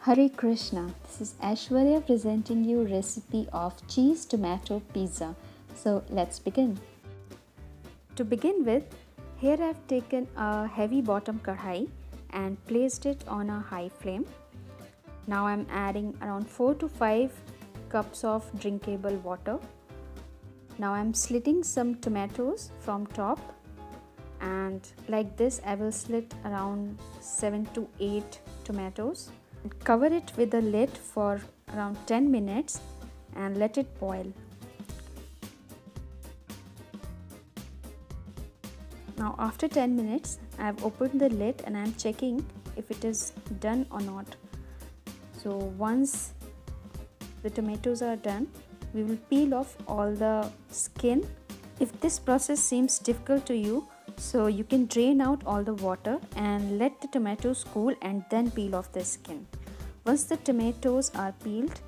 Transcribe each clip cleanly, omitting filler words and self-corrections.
Hare Krishna, this is Aishwarya presenting you recipe of cheese tomato pizza. So let's begin. To begin with, here I've taken a heavy bottom kadhai and placed it on a high flame. Now I'm adding around 4 to 5 cups of drinkable water. Now I'm slitting some tomatoes from top, and like this I will slit around 7 to 8 tomatoes. Cover it with a lid for around 10 minutes and let it boil. Now after 10 minutes I have opened the lid and I am checking if it is done or not. So once the tomatoes are done, we will peel off all the skin. If this process seems difficult to you, so you can drain out all the water and let the tomatoes cool and then peel off the skin. Once the tomatoes are peeled,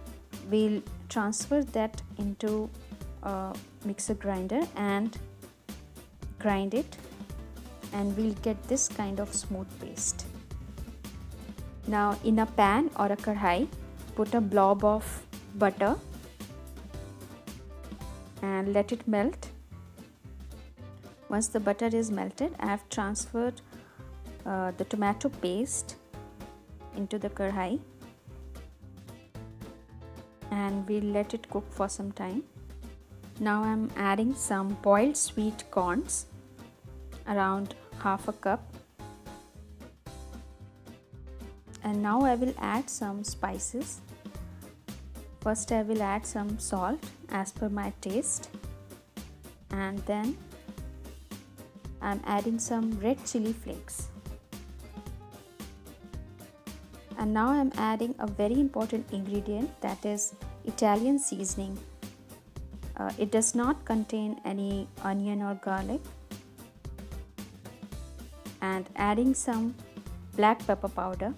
we'll transfer that into a mixer grinder and grind it, and we'll get this kind of smooth paste. Now in a pan or a kadhai, put a blob of butter and let it melt. Once the butter is melted, I have transferred the tomato paste into the kadhai and we'll let it cook for some time. Now I'm adding some boiled sweet corns, around half a cup, and now I will add some spices. First I will add some salt as per my taste, and then I'm adding some red chili flakes. And now I'm adding a very important ingredient, that is Italian seasoning. It does not contain any onion or garlic. And adding some black pepper powder.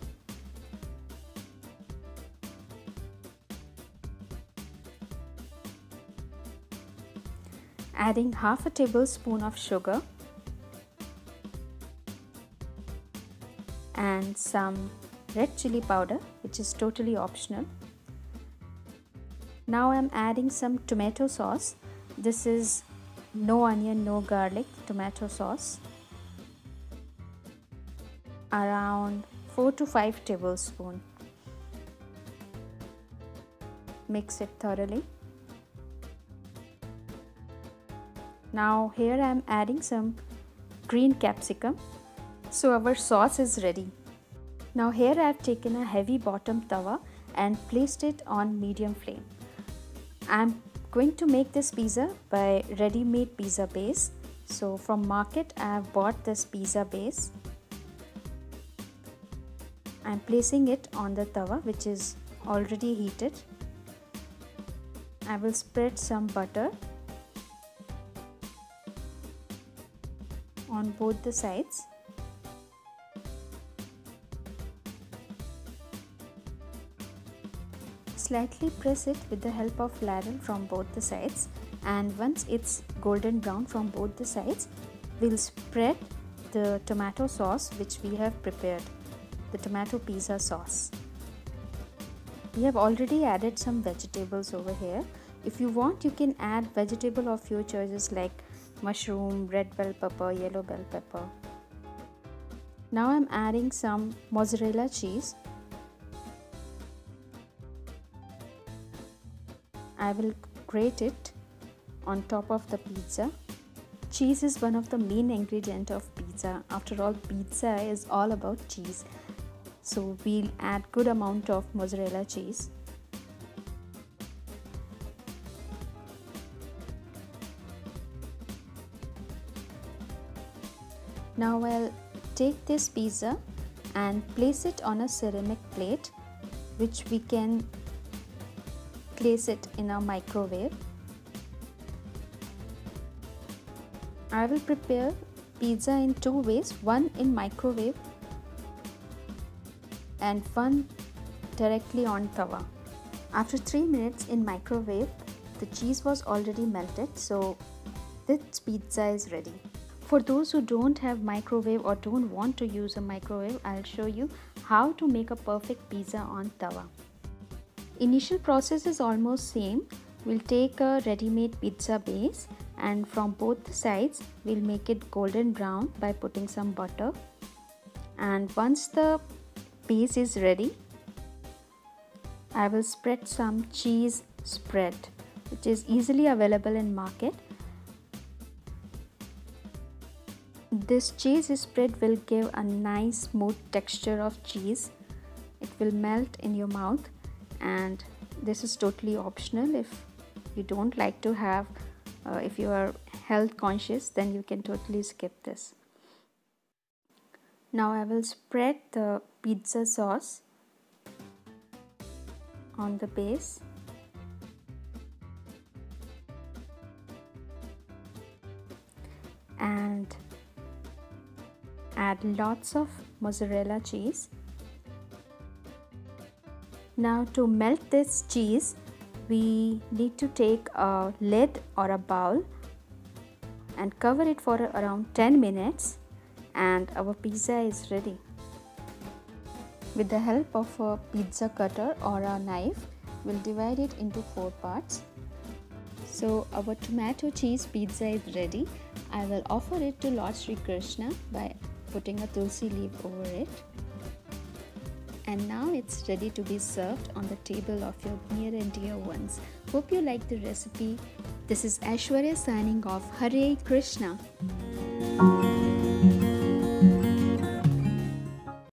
Adding half a tablespoon of sugar and some red chili powder, which is totally optional. Now I'm adding some tomato sauce. This is no onion, no garlic tomato sauce, around 4 to 5 tablespoons. Mix it thoroughly. Now here I am adding some green capsicum. So our sauce is ready. Now here I have taken a heavy bottom tawa and placed it on medium flame. I am going to make this pizza by ready-made pizza base. So from market I have bought this pizza base. I am placing it on the tawa, which is already heated. I will spread some butter on both the sides. Slightly press it with the help of ladle from both the sides, and once it's golden brown from both the sides, we'll spread the tomato sauce which we have prepared, the tomato pizza sauce. We have already added some vegetables over here. If you want, you can add vegetable of your choices like mushroom, red bell pepper, yellow bell pepper. Now I'm adding some mozzarella cheese. I will grate it on top of the pizza. Cheese is one of the main ingredients of pizza. After all, pizza is all about cheese. So we'll add good amount of mozzarella cheese. Now I'll take this pizza and place it on a ceramic plate, which we can place it in a microwave. I will prepare pizza in two ways, one in microwave and one directly on tawa. After 3 minutes in microwave, the cheese was already melted, so this pizza is ready. For those who don't have microwave or don't want to use a microwave, I'll show you how to make a perfect pizza on tawa. Initial process is almost same. We'll take a ready-made pizza base and from both sides we'll make it golden brown by putting some butter. And once the base is ready, I will spread some cheese spread, which is easily available in market. This cheese spread will give a nice smooth texture of cheese. It will melt in your mouth, and this is totally optional. If you don't like to have, if you are health conscious, then you can totally skip this. Now I will spread the pizza sauce on the base. And add lots of mozzarella cheese. Now to melt this cheese, we need to take a lid or a bowl and cover it for around 10 minutes, and our pizza is ready. With the help of a pizza cutter or a knife, we'll divide it into 4 parts. So our tomato cheese pizza is ready. I will offer it to Lord Sri Krishna by putting a tulsi leaf over it. And now it's ready to be served on the table of your near and dear ones. Hope you like the recipe. This is Aishwarya signing off. Hare Krishna.